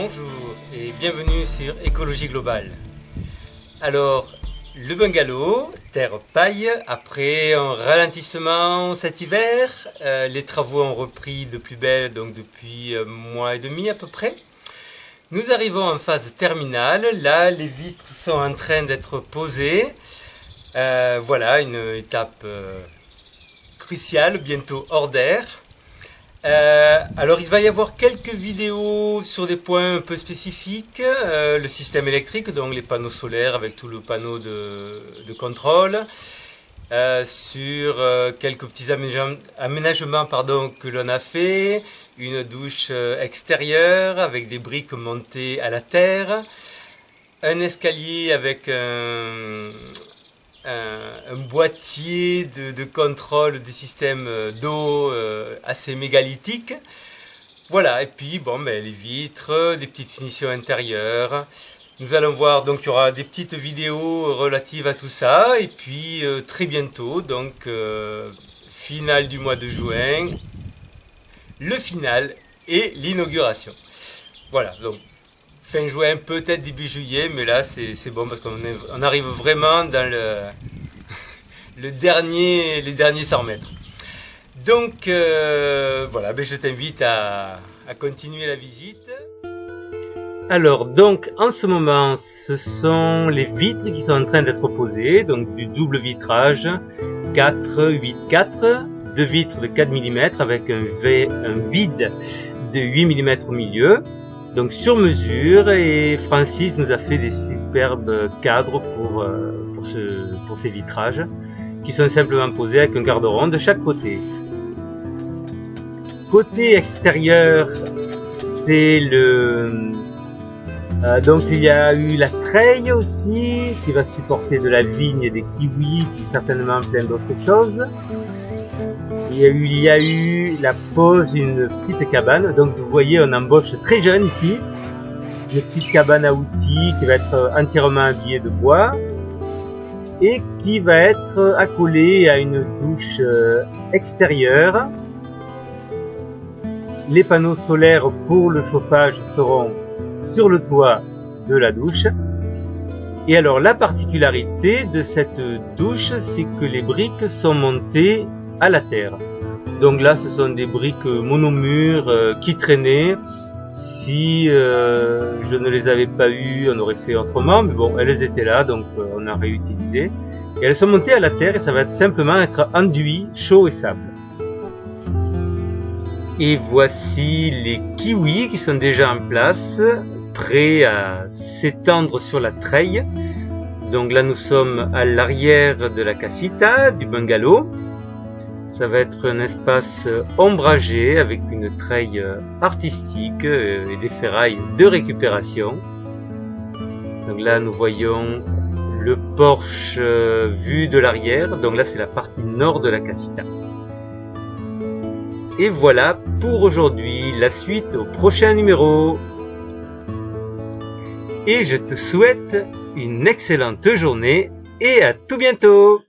Bonjour et bienvenue sur Écologie Globale. Alors, le bungalow, terre paille, après un ralentissement cet hiver, les travaux ont repris de plus belle donc depuis un mois et demi à peu près. Nous arrivons en phase terminale, là les vitres sont en train d'être posées. Voilà une étape cruciale, bientôt hors d'air. Alors il va y avoir quelques vidéos sur des points un peu spécifiques, le système électrique, donc les panneaux solaires avec tout le panneau de contrôle, sur quelques petits aménagements que l'on a fait, une douche extérieure avec des briques montées à la terre, un escalier avec un boîtier de contrôle du système d'eau assez mégalithique. Voilà, et puis bon, les vitres, des petites finitions intérieures. Nous allons voir, donc il y aura des petites vidéos relatives à tout ça, et puis très bientôt, donc finale du mois de juin, le final et l'inauguration. Voilà, donc fin juin, peut-être début juillet, mais là c'est bon parce qu'on arrive vraiment dans les derniers 100 mètres. Donc voilà, je t'invite à continuer la visite. Alors donc en ce moment, ce sont les vitres qui sont en train d'être posées, donc du double vitrage 4, 8, 4, deux vitres de 4 mm avec un vide de 8 mm au milieu. Donc sur mesure, et Francis nous a fait des superbes cadres pour ces vitrages qui sont simplement posés avec un garde-rond de chaque côté. Côté extérieur, c'est donc il y a eu la treille aussi qui va supporter de la vigne, des kiwis, puis certainement plein d'autres choses. Il y a eu la pose d'une petite cabane, donc vous voyez on embauche très jeune ici, une petite cabane à outils qui va être entièrement habillée de bois et qui va être accolée à une douche extérieure. Les panneaux solaires pour le chauffage seront sur le toit de la douche. Et alors la particularité de cette douche, c'est que les briques sont montées à la terre. Donc là ce sont des briques monomures qui traînaient. Si je ne les avais pas eues, on aurait fait autrement, mais bon, elles étaient là, donc on a réutilisé. Et elles sont montées à la terre et ça va simplement être enduit, chaud et sable. Et voici les kiwis qui sont déjà en place, prêts à s'étendre sur la treille. Donc là nous sommes à l'arrière de la casita, du bungalow. Ça va être un espace ombragé avec une treille artistique et des ferrailles de récupération. Donc là nous voyons le porche vu de l'arrière. Donc là c'est la partie nord de la casita. Et voilà pour aujourd'hui, la suite au prochain numéro. Et je te souhaite une excellente journée et à tout bientôt.